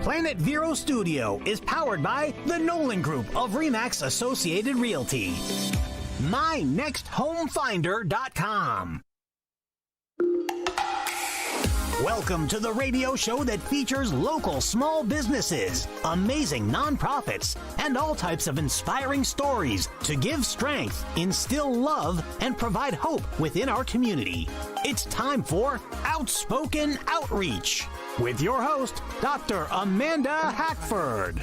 Planet Vero Studio is powered by the Nolan Group of RE/MAX Associated Realty. MyNextHomeFinder.com. Welcome to the radio show that features local small businesses, amazing nonprofits, and all types of inspiring stories to give strength, instill love, and provide hope within our community. It's time for Outspoken Outreach with your host, Dr. Amanda Hackford.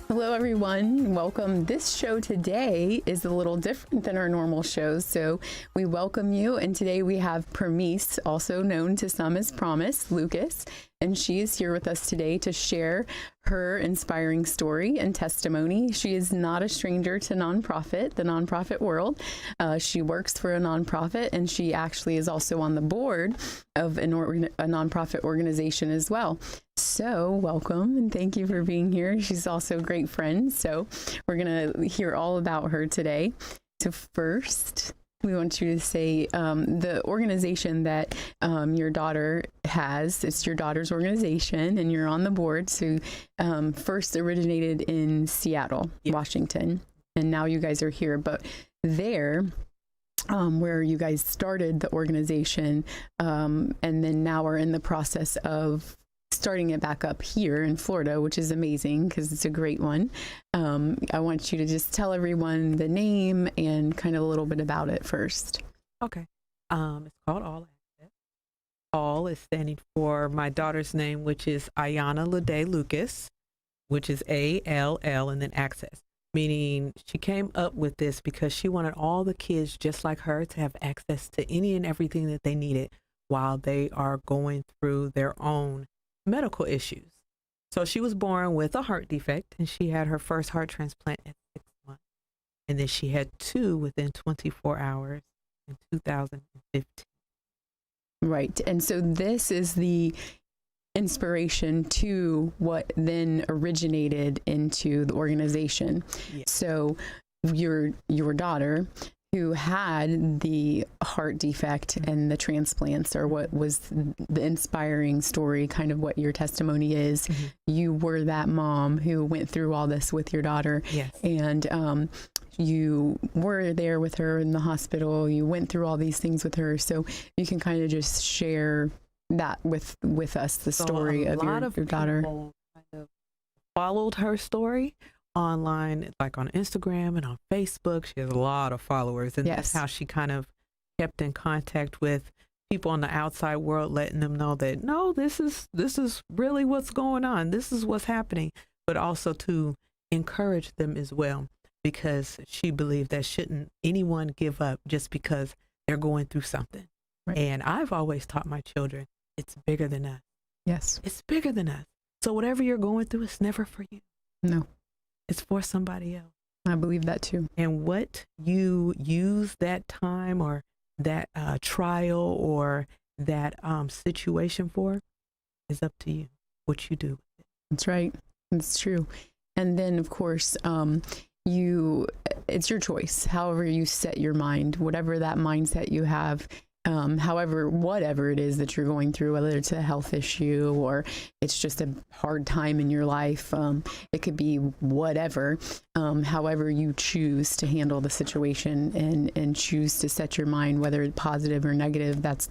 Hello, everyone. Welcome. This show today is a little different than our normal shows, so we welcome you. And today we have Promeese, also known to some as Promeese, Lucas, and she is here with us today to share her inspiring story and testimony. She is not a stranger to the nonprofit world. She works for a nonprofit, and she actually is also on the board of a nonprofit organization as well. So welcome, and thank you for being here. She's also a great friend, so we're going to hear all about her today. So first, we want you to say the organization that your daughter has. It's your daughter's organization, and you're on the board. So first originated in Seattle, Washington, and now you guys are here. But there, where you guys started the organization, and then now are in the process of starting it back up here in Florida, which is amazing because it's a great one. I want you to just tell everyone the name and kind of a little bit about it first. Okay. It's called All Access. All is standing for my daughter's name, which is Ayana Lede Lucas, which is A-L-L and then Access, meaning she came up with this because she wanted all the kids just like her to have access to any and everything that they needed while they are going through their own medical issues. So she was born with a heart defect, and she had her first heart transplant at 6 months. And then she had two within 24 hours in 2015. Right. And so this is the inspiration to what then originated into the organization. Yeah. So your daughter, who had the heart defect and the transplants, or what was the inspiring story, kind of what your testimony is. Mm-hmm. You were that mom who went through all this with your daughter. Yes. And you were there with her in the hospital. You went through all these things with her. So you can kind of just share that with us, the story of your daughter. Kind of followed her story online, like on Instagram and on Facebook. She has a lot of followers, and that's how she kind of kept in contact with people in the outside world, letting them know that no, this is really what's going on. This is what's happening, but also to encourage them as well, because she believed that shouldn't anyone give up just because they're going through something. Right. And I've always taught my children, it's bigger than us. Yes, it's bigger than us. So whatever you're going through, it's never for you. No. It's for somebody else. I believe that too. And what you use that time or that trial or that situation for is up to you, what you do with it. That's right. That's true. And then, of course, it's your choice. However you set your mind, whatever that mindset you have, whatever it is that you're going through, whether it's a health issue or it's just a hard time in your life, it could be whatever, however you choose to handle the situation and choose to set your mind, whether it's positive or negative, that's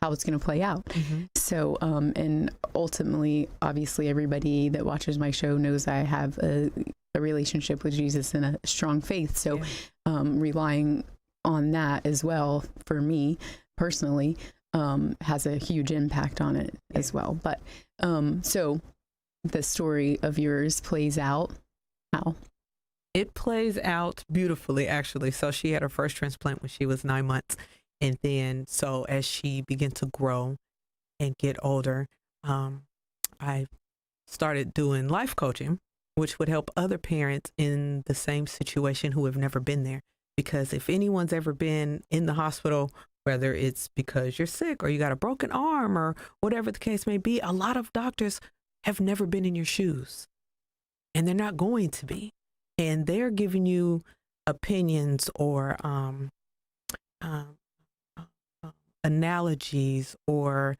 how it's going to play out. Mm-hmm. So, and ultimately, obviously everybody that watches my show knows I have a relationship with Jesus and a strong faith. So, relying on that as well, for me personally, has a huge impact on it as well. But so the story of yours plays out how? It plays out beautifully, actually. So she had her first transplant when she was 9 months. And then so as she began to grow and get older, I started doing life coaching, which would help other parents in the same situation who have never been there. Because if anyone's ever been in the hospital, whether it's because you're sick or you got a broken arm or whatever the case may be, a lot of doctors have never been in your shoes, and they're not going to be. And they're giving you opinions or analogies or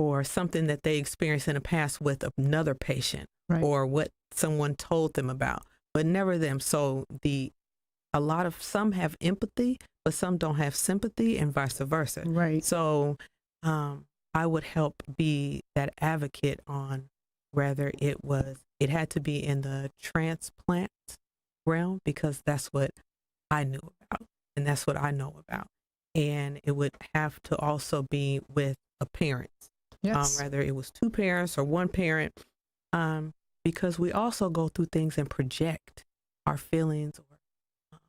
or something that they experienced in the past with another patient, Right. or what someone told them about, but never them. So some have empathy, but some don't have sympathy, and vice versa. Right. So I would help be that advocate on whether it had to be in the transplant realm, because that's what I knew about and that's what I know about. And it would have to also be with a parent, Yes. whether it was two parents or one parent, because we also go through things and project our feelings or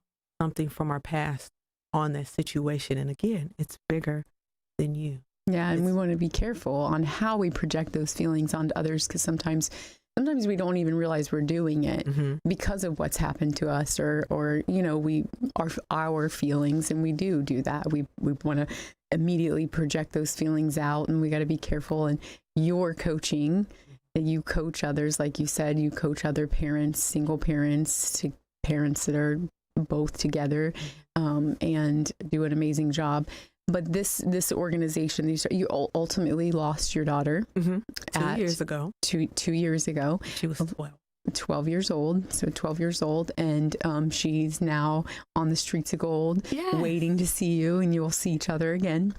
something from our past on that situation. And again, it's bigger than you. Yeah, and we want to be careful on how we project those feelings onto others, because sometimes we don't even realize we're doing it because of what's happened to us, or we are our feelings, and we do that. We want to immediately project those feelings out, and we got to be careful. And you're coaching, and you coach others, like you said, you coach other parents, single parents, to parents that are both together, and do an amazing job. But this organization, you ultimately lost your daughter 2 years ago. 2 years ago. She was 12 years old. So 12 years old. And she's now on the streets of gold, waiting to see you, and you will see each other again.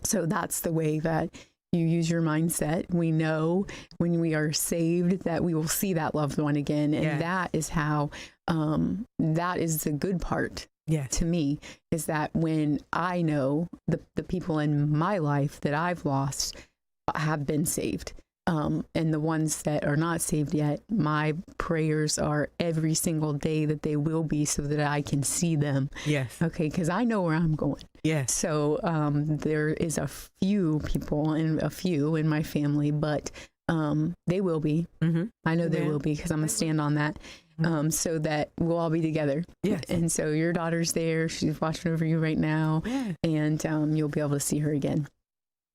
So that's the way that you use your mindset. We know when we are saved that we will see that loved one again. And that is how, that is the good part. To me, is that when I know the people in my life that I've lost have been saved, and the ones that are not saved yet, my prayers are every single day that they will be, so that I can see them. Yes. Okay, because I know where I'm going. Yes. So there is a few people in my family, but they will be. I know they will be, because I'm going to stand on that. So that we'll all be together. Yes. And so your daughter's there. She's watching over you right now. Yeah. And you'll be able to see her again.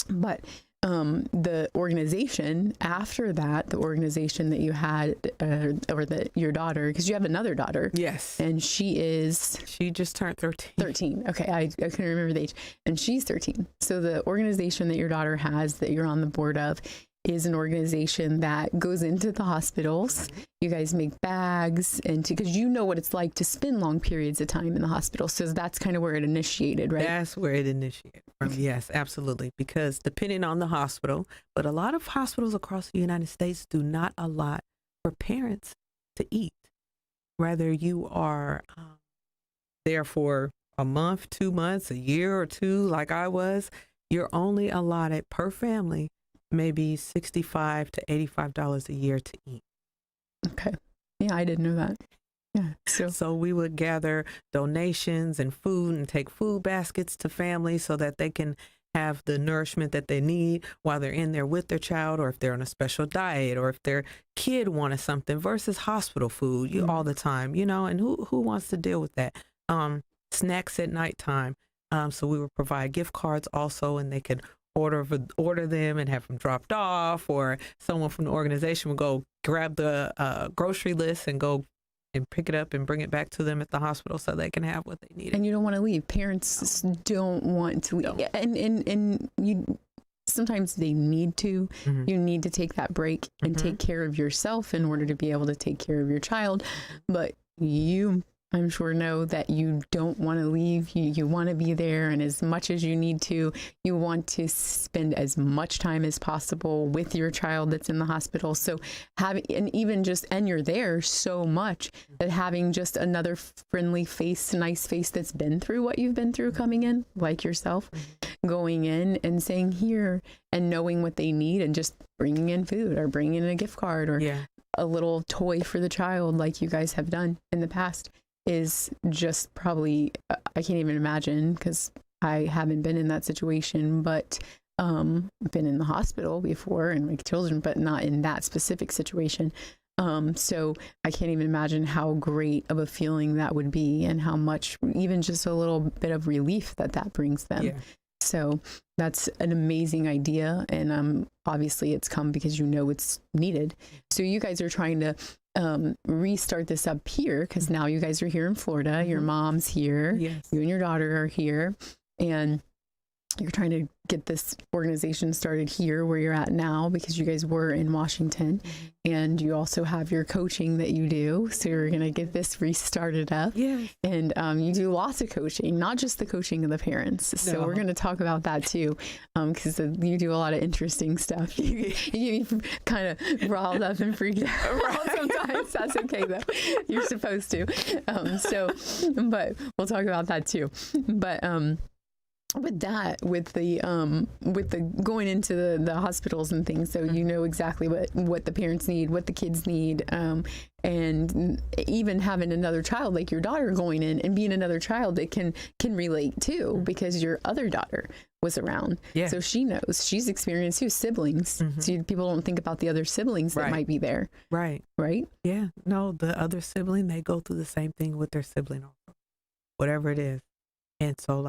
But the organization after that, the organization that you had, your daughter, because you have another daughter. Yes. And she just turned 13. 13. Okay. I couldn't remember the age. And she's 13. So the organization that your daughter has, that you're on the board of, is an organization that goes into the hospitals. You guys make bags, and because you know what it's like to spend long periods of time in the hospital. So that's kind of where it initiated, right? That's where it initiated from. Yes, absolutely. Because depending on the hospital, but a lot of hospitals across the United States do not allot for parents to eat. Whether you are there for a month, 2 months, a year or two, like I was, you're only allotted per family maybe $65 to $85 a year to eat. Okay. Yeah, I didn't know that. Yeah. So we would gather donations and food and take food baskets to families so that they can have the nourishment that they need while they're in there with their child, or if they're on a special diet, or if their kid wanted something, versus hospital food all the time, and who wants to deal with that? Snacks at nighttime. So we would provide gift cards also, and they could order them and have them dropped off, or someone from the organization would go grab the grocery list and go and pick it up and bring it back to them at the hospital so they can have what they need. And you don't want to leave. Parents don't want to leave. Yeah. And you sometimes they need to. You need to take that break and take care of yourself in order to be able to take care of your child. But you, I'm sure, know that you don't want to leave. You want to be there, and as much as you need to, you want to spend as much time as possible with your child that's in the hospital. So and you're there so much that having just another friendly face, nice face that's been through what you've been through coming in, like yourself, going in and saying here and knowing what they need, and just bringing in food or bringing in a gift card or a little toy for the child, like you guys have done in the past, is just probably, I can't even imagine, because I haven't been in that situation, but been in the hospital before and my children, but not in that specific situation. So I can't even imagine how great of a feeling that would be, and how much, even just a little bit of relief that brings them. Yeah. So that's an amazing idea. And obviously it's come because it's needed. So you guys are trying to restart this up here, because now you guys are here in Florida. Your mom's here. Yes. You and your daughter are here. And you're trying to get this organization started here where you're at now, because you guys were in Washington, and you also have your coaching that you do. So you're going to get this restarted up. Yes. And you do lots of coaching, not just the coaching of the parents. So we're going to talk about that too, because you do a lot of interesting stuff. You get me kind of riled up and freaked out sometimes. That's okay though. You're supposed to. But we'll talk about that too. But with the going into the hospitals and things, so you know exactly what the parents need, what the kids need, and even having another child like your daughter going in and being another child that can relate too, because your other daughter was around. Yeah. So she knows, she's experienced too, siblings. So people don't think about the other siblings that might be there. Right. Yeah. No, the other sibling, they go through the same thing with their sibling also, whatever it is. And so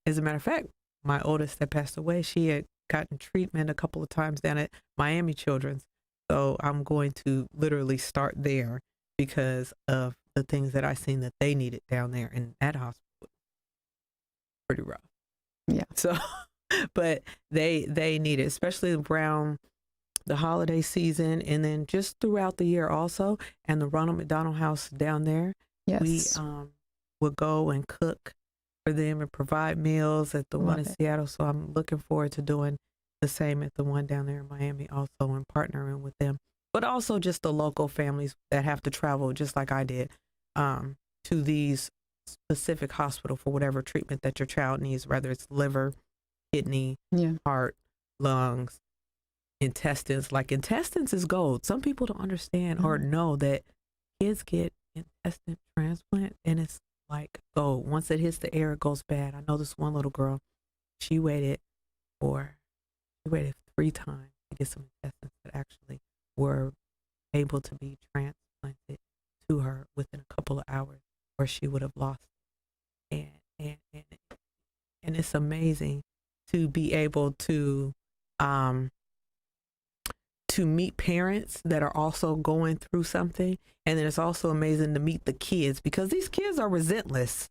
as a matter of fact, my oldest that passed away, she had gotten treatment a couple of times down at Miami Children's. So I'm going to literally start there because of the things that I seen that they needed down there in that hospital. Pretty rough. Yeah. So, but they need it, especially around the holiday season, and then just throughout the year also. And the Ronald McDonald House down there, yes, we would go and cook for them and provide meals at the one in Seattle. So I'm looking forward to doing the same at the one down there in Miami also, and partnering with them. But also just the local families that have to travel, just like I did, to these specific hospital for whatever treatment that your child needs, whether it's liver, kidney, heart, lungs, intestines. Like intestines is gold. Some people don't understand or know that kids get intestine transplant, and it's like gold. Once it hits the air, it goes bad. I know this one little girl, she waited 3 times to get some intestines that actually were able to be transplanted to her within a couple of hours, or she would have lost it. And it's amazing to be able to meet parents that are also going through something. And then it's also amazing to meet the kids, because these kids are relentless.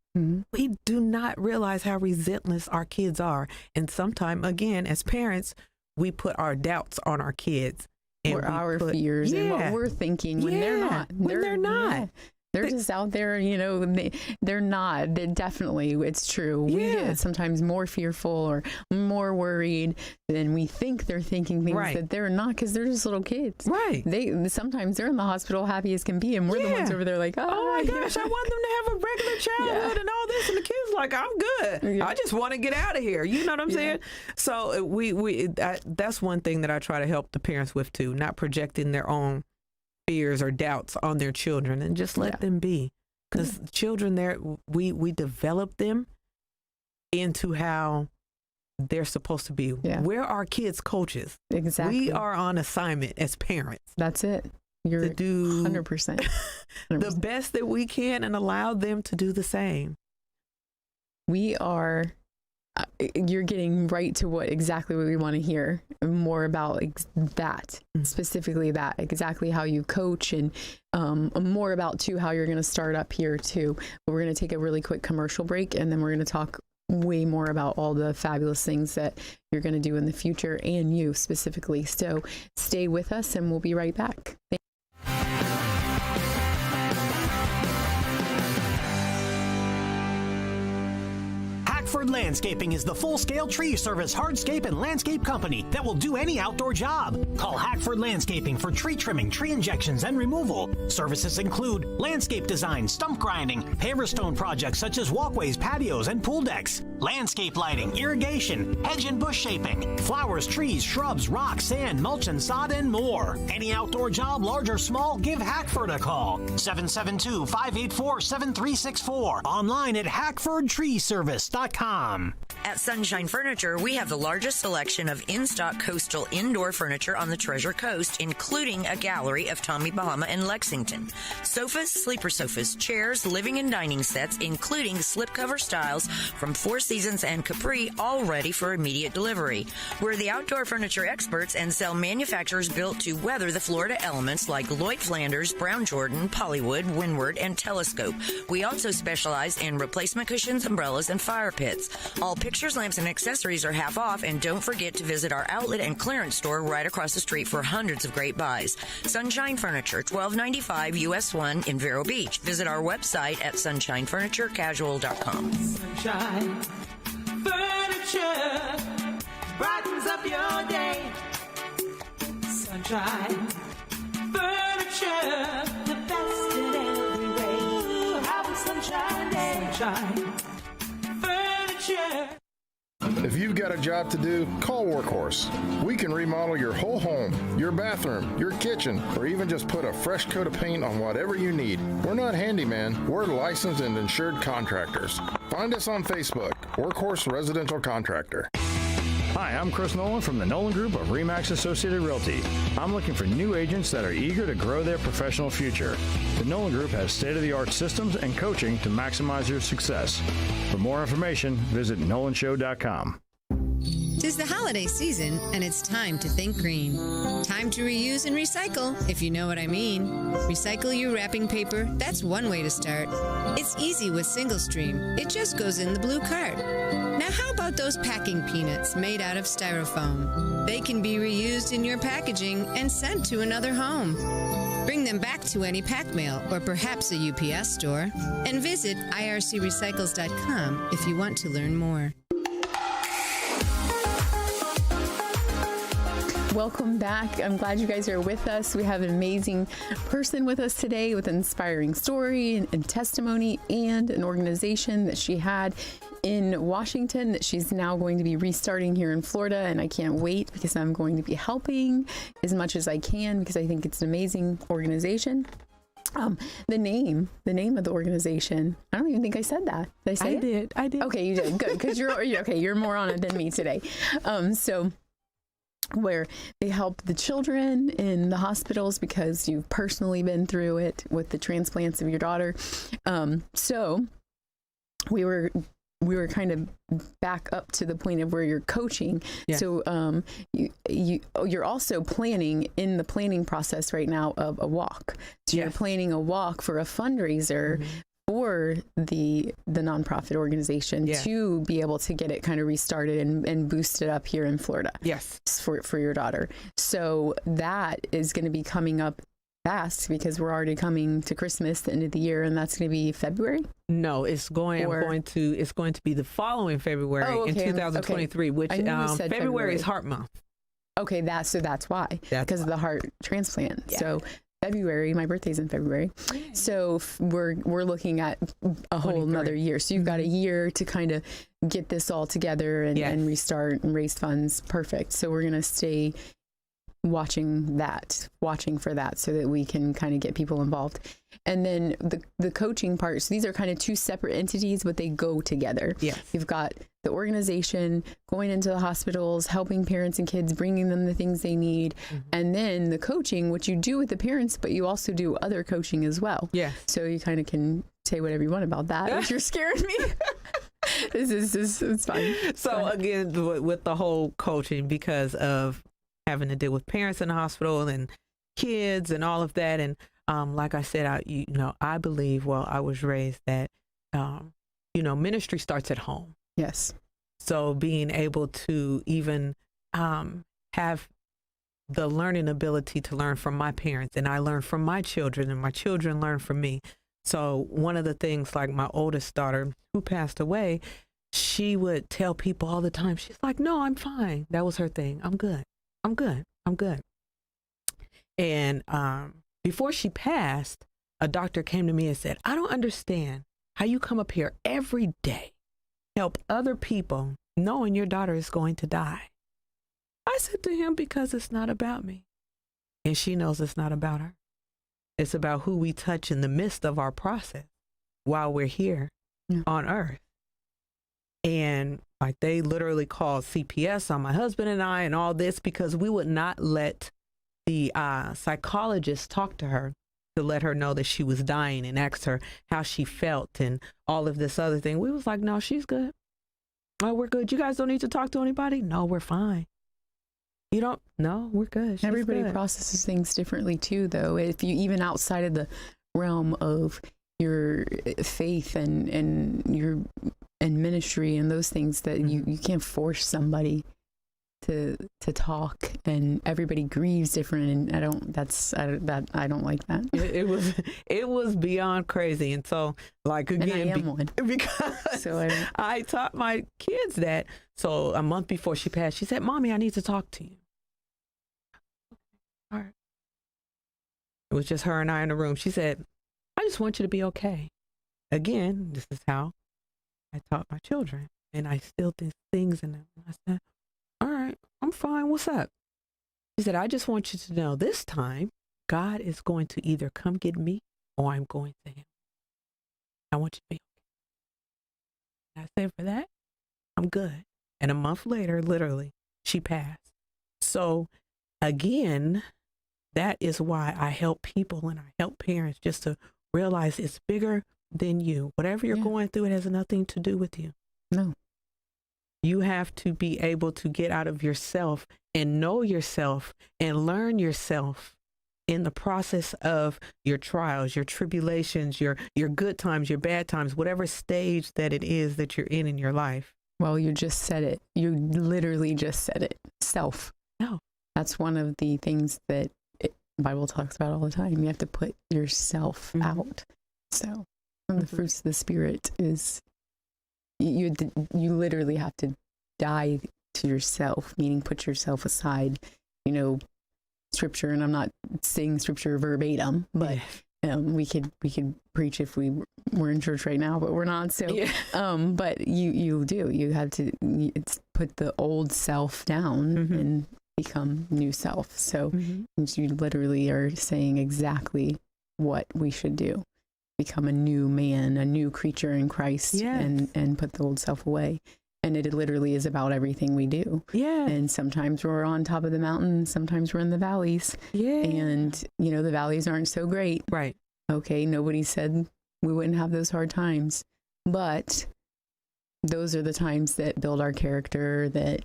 We do not realize how relentless our kids are. And sometimes, again, as parents, we put our doubts on our kids. Or our fears and what we're thinking when they're not. They're not. They're just out there, they're not. Definitely, it's true. We get sometimes more fearful or more worried than we think they're thinking things that they're not, because they're just little kids. Right. Sometimes they're in the hospital happy as can be, and we're the ones over there like, oh my gosh, I want them to have a regular childhood and all this. And the kids like, I'm good. I just want to get out of here. You know what I'm saying? So that's one thing that I try to help the parents with too, not projecting their own fears or doubts on their children, and just let them be, because children, we develop them into how they're supposed to be. We're our kids' coaches. Exactly. We are on assignment as parents. That's it. You're to do 100%. the best that we can and allow them to do the same. We are. You're getting right to exactly what we want to hear more about, that specifically, that exactly how you coach, and more about too how you're going to start up here too. But we're going to take a really quick commercial break, and then we're going to talk way more about all the fabulous things that you're going to do in the future, and you specifically. So stay with us, and we'll be right back. Hackford Landscaping is the full-scale tree service hardscape and landscape company that will do any outdoor job. Call Hackford Landscaping for tree trimming, tree injections, and removal. Services include landscape design, stump grinding, paver stone projects such as walkways, patios, and pool decks, landscape lighting, irrigation, hedge and bush shaping, flowers, trees, shrubs, rocks, sand, mulch and sod, and more. Any outdoor job, large or small, give Hackford a call. 772-584-7364. Online at hackfordtreeservice.com. At Sunshine Furniture, we have the largest selection of in-stock coastal indoor furniture on the Treasure Coast, including a gallery of Tommy Bahama and Lexington. Sofas, sleeper sofas, chairs, living and dining sets, including slipcover styles from Four Seasons and Capri, all ready for immediate delivery. We're the outdoor furniture experts and sell manufacturers built to weather the Florida elements like Lloyd Flanders, Brown Jordan, Pollywood, Windward, and Telescope. We also specialize in replacement cushions, umbrellas, and fire pits. All picture Fixtures, lamps, and accessories are half off, and don't forget to visit our outlet and clearance store right across the street for hundreds of great buys. Sunshine Furniture, 1295 US 1 in Vero Beach. Visit our website at sunshinefurniturecasual.com. Sunshine Furniture brightens up your day. Sunshine Furniture, the best in every way. Have a sunshine day. Sunshine Furniture. If you've got a job to do, call Workhorse. We can remodel your whole home, your bathroom, your kitchen, or even just put a fresh coat of paint on whatever you need. We're not handyman, we're licensed and insured contractors. Find us on Facebook, Workhorse Residential Contractor. Hi, I'm Chris Nolan from the Nolan Group of RE/MAX Associated Realty. I'm looking for new agents that are eager to grow their professional future. The Nolan Group has state-of-the-art systems and coaching to maximize your success. For more information, visit nolanshow.com. 'Tis the holiday season, and it's time to think green. Time to reuse and recycle, if you know what I mean. Recycle your wrapping paper, that's one way to start. It's easy with Single Stream. It just goes in the blue cart. Now how about those packing peanuts made out of styrofoam? They can be reused in your packaging and sent to another home. Bring them back to any pack mail or perhaps a UPS store. And visit ircrecycles.com if you want to learn more. Welcome back. I'm glad you guys are with us. We have an amazing person with us today with an inspiring story and testimony and an organization that she had in Washington that she's now going to be restarting here in Florida. And I can't wait because I'm going to be helping as much as I can because I think it's an amazing organization. The name of the organization. I don't even think I said that. Did I say it? I did. Okay, you did. Good. Because you're more on it than me today. Where they help the children in the hospitals because you've personally been through it with the transplants of your daughter. So we were kind of back up to the point of where you're coaching. Yeah. So you're also planning in the planning process right now of a walk. So you're planning a walk for a fundraiser for the nonprofit organization to be able to get it kind of restarted and boosted up here in Florida. Yes. For your daughter. So that is going to be coming up fast because we're already coming to Christmas, the end of the year, and that's going to be February. No, it's going to be the following February in 2023, which February is Heart Month. Okay, that's why. Because of the heart transplant. Yeah. So February, my birthday's in February. So we're looking at a whole another year. So you've got a year to kind of get this all together and restart and raise funds. Perfect. So we're going to stay watching for that so that we can kind of get people involved. And then the coaching part. So these are kind of two separate entities, but they go together. Yes. You've got the organization going into the hospitals, helping parents and kids, bringing them the things they need. And then the coaching, which you do with the parents, but you also do other coaching as well. Yeah. So you kind of can say whatever you want about that, which you're scaring me. It's fine. So again, with the whole coaching, because of having to deal with parents in the hospital and kids and all of that. And like I said, I believe, I was raised that, ministry starts at home. Yes. So being able to even have the learning ability to learn from my parents, and I learn from my children, and my children learn from me. So one of the things, like my oldest daughter who passed away, she would tell people all the time, she's like, no, I'm fine. That was her thing. I'm good. And before she passed, a doctor came to me and said, I don't understand how you come up here every day, help other people, knowing your daughter is going to die. I said to him, because it's not about me. And she knows it's not about her. It's about who we touch in the midst of our process while we're here on earth. And like they literally called CPS on my husband and I and all this because we would not let the psychologist talk to her to let her know that she was dying and asked her how she felt and all of this other thing. We was like, no, she's good. Oh, we're good. You guys don't need to talk to anybody? No, we're fine. You don't? No, we're good. Everybody processes things differently too, though. If you even outside of the realm of your faith and your and ministry and those things that you can't force somebody to talk, and everybody grieves different, and I don't like that. It was beyond crazy. And so, like, again, and I am one. Because so I taught my kids that. So a month before she passed, she said, "Mommy, I need to talk to you." All right. It was just her and I in the room. She said, "I just want you to be okay." Again, this is how I taught my children, and I still did things in them. And I said, "All right, I'm fine. What's up?" She said, "I just want you to know this time, God is going to either come get me or I'm going to him. I want you to be okay." I said, "For that, I'm good." And a month later, literally, she passed. So again, that is why I help people and I help parents just to realize it's bigger than you. Whatever you're going through, it has nothing to do with you. No. You have to be able to get out of yourself and know yourself and learn yourself in the process of your trials, your tribulations, your good times, your bad times, whatever stage that it is that you're in your life. Well, you just said it. You literally just said it. Self. No. That's one of the things that the Bible talks about all the time. You have to put yourself out. So one of the fruits of the Spirit is you literally have to die to yourself, meaning put yourself aside. You know, scripture, and I'm not saying scripture verbatim, but we could preach if we were in church right now, but we're not. So, but you have to put the old self down and become new self. So you literally are saying exactly what we should do. Become a new man, a new creature in Christ, and put the old self away. And it literally is about everything we do. Yeah. And sometimes we're on top of the mountain, sometimes we're in the valleys. Yeah. And, you know, the valleys aren't so great. Right. Okay. Nobody said we wouldn't have those hard times. But those are the times that build our character, that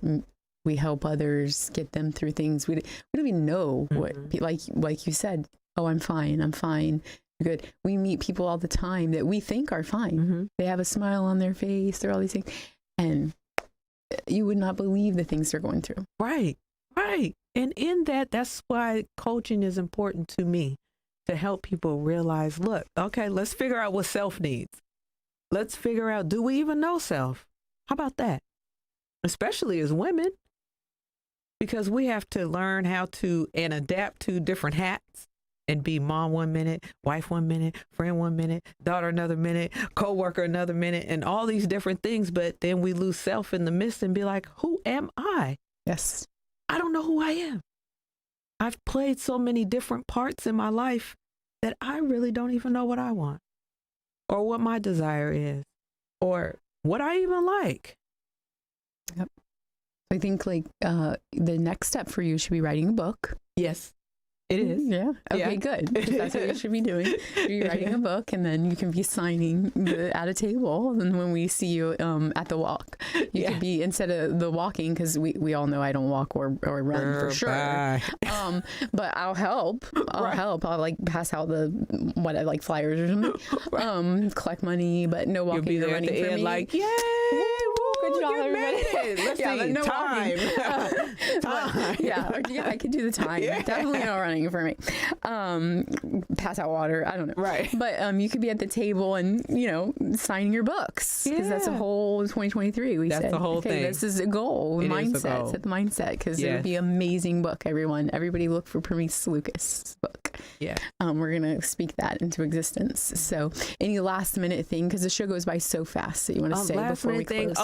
we help others, get them through things. We don't even know what, like you said, oh, I'm fine. Good. We meet people all the time that we think are fine. They have a smile on their face. They're all these things. And you would not believe the things they're going through. Right. And in that's why coaching is important to me, to help people realize, look, okay, let's figure out what self needs. Let's figure out, do we even know self? How about that? Especially as women, because we have to learn how to and adapt to different hats. And be mom 1 minute, wife 1 minute, friend 1 minute, daughter another minute, co-worker another minute, and all these different things. But then we lose self in the midst and be like, who am I? Yes. I don't know who I am. I've played so many different parts in my life that I really don't even know what I want, or what my desire is, or what I even like. Yep. I think like the next step for you should be writing a book. Yes. It is. Yeah. Okay, good. That's what you should be doing. You'll be writing a book, and then you can be signing at a table. And when we see you at the walk, you could be, instead of the walking, because we all know I don't walk or run for sure. But I'll help. I'll like pass out the flyers or something. Collect money, but no walking. You'll be there or running at the for end, me. like, yay! Good job, everybody. Let's see. No Time. Time. I could do the time. Definitely no running for me. Pass out water. I don't know. Right. But you could be at the table and, you know, signing your books, because that's a whole 2023. That's the whole thing. This is a goal. Mindset. Set the mindset, because it would be an amazing book. Everybody look for Promeese Lucas' book. Yeah. We're gonna speak that into existence. So, any last minute thing, because the show goes by so fast, that you want to say before we close?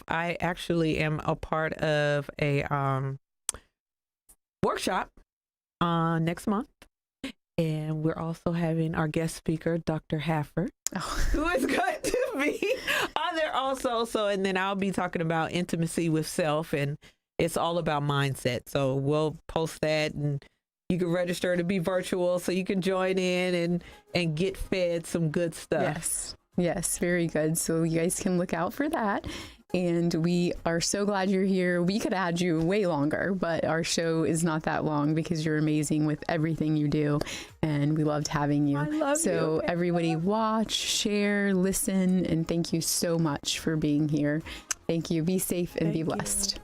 I actually am a part of a workshop next month, and we're also having our guest speaker, Dr. Hafford, who is going to be on there also. So, and then I'll be talking about intimacy with self, and it's all about mindset. So we'll post that, and you can register to be virtual, so you can join in and get fed some good stuff. Yes, very good. So you guys can look out for that. And we are so glad you're here. We could add you way longer, but our show is not that long because you're amazing with everything you do. And we loved having you. I love so you. everybody watch, share, listen, and thank you so much for being here. Thank you. Be safe and be blessed.